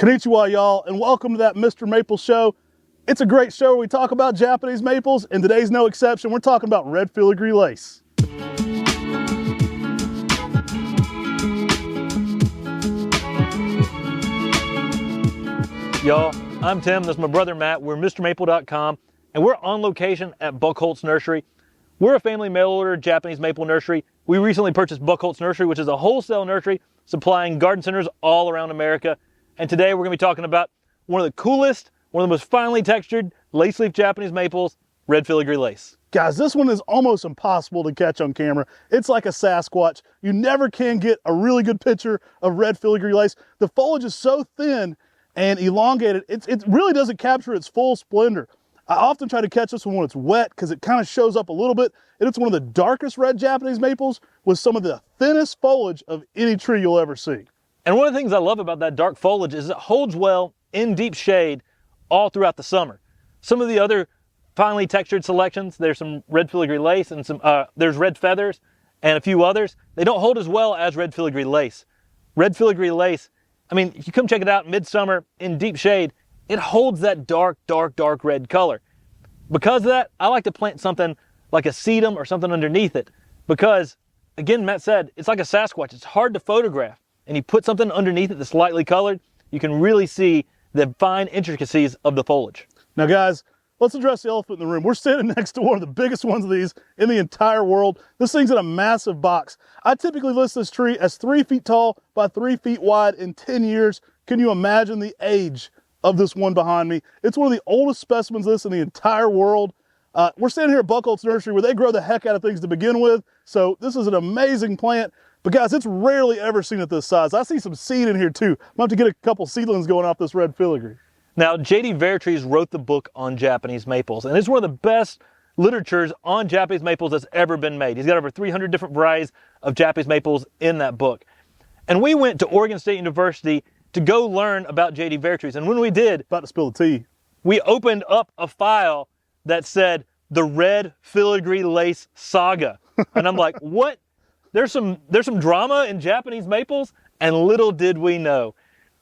Konnichiwa, y'all, and welcome to that Mr. Maple show. It's a great show where we talk about Japanese maples, and today's no exception. We're talking about Red Filigree Lace. Y'all, I'm Tim, this is my brother Matt. We're MrMaple.com, and we're on location at Buchholz Nursery. We're a family mail order Japanese maple nursery. We recently purchased Buchholz Nursery, which is a wholesale nursery supplying garden centers all around America. And today we're going to be talking about one of the coolest, one of the most finely textured Laceleaf Japanese maples, Red Filigree Lace. Guys, this one is almost impossible to catch on camera. It's like a Sasquatch. You never can get a really good picture of Red Filigree Lace. The foliage is so thin and elongated, it really doesn't capture its full splendor. I often try to catch this one when it's wet because it kind of shows up a little bit, and it's one of the darkest red Japanese maples with some of the thinnest foliage of any tree you'll ever see. And one of the things I love about that dark foliage is it holds well in deep shade all throughout the summer. Some of the other finely textured selections, there's some Red Filigree Lace and there's Red Feathers and a few others. They don't hold as well as Red Filigree Lace. Red Filigree Lace, I mean, if you come check it out midsummer in deep shade, it holds that dark red color. Because of that, I like to plant something like a sedum or something underneath it because, again, Matt said, it's like a Sasquatch. It's hard to photograph. And you put something underneath it that's lightly colored, you can really see the fine intricacies of the foliage. Now guys, let's address the elephant in the room. We're standing next to one of the biggest ones of these in the entire world. This thing's in a massive box. I typically list this tree as 3 feet tall by 3 feet wide in 10 years. Can you imagine the age of this one behind me? It's one of the oldest specimens of this in the entire world. We're standing here at Buchholz Nursery where they grow the heck out of things to begin with. So this is an amazing plant. But guys, it's rarely ever seen at this size. I see some seed in here too. I'm gonna have to get a couple seedlings going off this Red Filigree. Now, JD Vertri wrote the book on Japanese maples, and it's one of the best literatures on Japanese maples that's ever been made. He's got over 300 different varieties of Japanese maples in that book. And we went to Oregon State University to go learn about JD Vertri. And when we did, about to spill the tea, we opened up a file that said the Red Filigree Lace Saga. And I'm like, what? There's some drama in Japanese maples, and little did we know.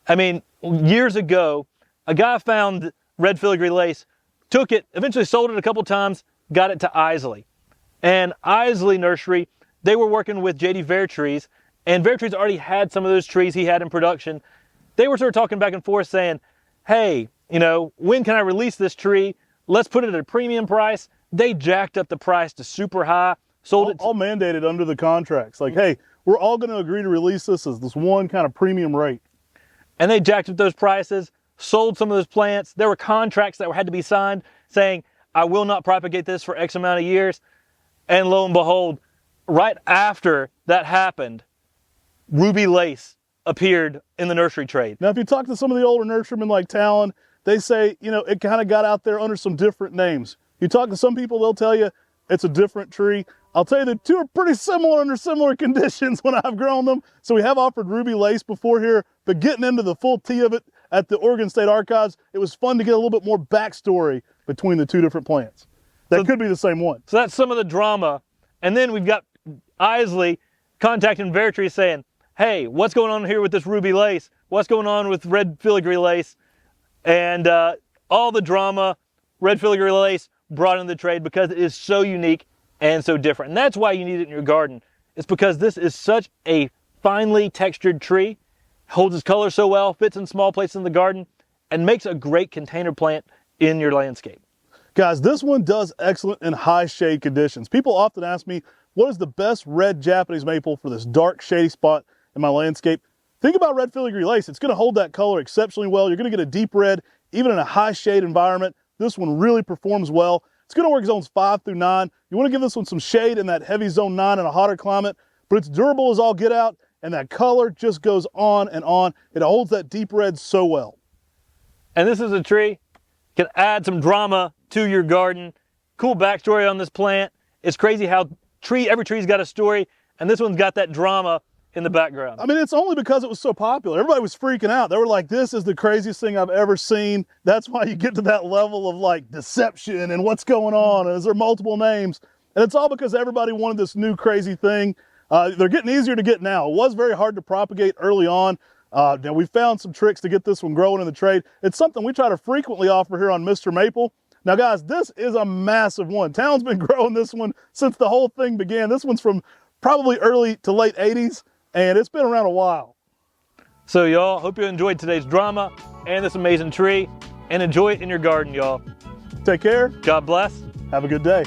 I mean, years ago, a guy found Red Filigree Lace, took it, eventually sold it a couple times, got it to Isley. And Isley Nursery, they were working with JD Vertri, and Vertri's already had some of those trees he had in production. They were sort of talking back and forth saying, hey, you know, when can I release this tree? Let's put it at a premium price. They jacked up the price to super high. Sold it all mandated under the contracts. Like, hey, we're all going to agree to release this as this one kind of premium rate. And they jacked up those prices, sold some of those plants. There were contracts that had to be signed saying, I will not propagate this for X amount of years. And lo and behold, right after that happened, Ruby Lace appeared in the nursery trade. Now, if you talk to some of the older nurserymen like Talon, they say, you know, it kind of got out there under some different names. You talk to some people, they'll tell you it's a different tree. I'll tell you the two are pretty similar under similar conditions when I've grown them. So we have offered Ruby Lace before here, but getting into the full tea of it at the Oregon State Archives, it was fun to get a little bit more backstory between the two different plants. That could be the same one. So that's some of the drama. And then we've got Isley contacting Vertri saying, hey, what's going on here with this Ruby Lace? What's going on with Red Filigree Lace? And all the drama, Red Filigree Lace brought into the trade because it is so unique and so different. And that's why you need it in your garden. It's because this is such a finely textured tree, holds its color so well, fits in small places in the garden, and makes a great container plant in your landscape. Guys, this one does excellent in high shade conditions. People often ask me, what is the best red Japanese maple for this dark shady spot in my landscape? Think about Red Filigree Lace. It's going to hold that color exceptionally well. You're going to get a deep red, even in a high shade environment. This one really performs well. It's going to work zones 5 through 9. You want to give this one some shade in that heavy zone 9 in a hotter climate, but it's durable as all get out, and that color just goes on and on. It holds that deep red so well. And this is a tree, can add some drama to your garden. Cool backstory on this plant. It's crazy how every tree's got a story, and this one's got that drama in the background. I mean, it's only because it was so popular. Everybody was freaking out. They were like, this is the craziest thing I've ever seen. That's why you get to that level of like deception and what's going on, and is there multiple names? And it's all because everybody wanted this new crazy thing. They're getting easier to get now. It was very hard to propagate early on. Now we found some tricks to get this one growing in the trade. It's something we try to frequently offer here on MrMaple. Now guys, this is a massive one. Town's been growing this one since the whole thing began. This one's from probably early to late 80s, and it's been around a while. So y'all, hope you enjoyed today's drama and this amazing tree, and enjoy it in your garden, y'all. Take care. God bless. Have a good day.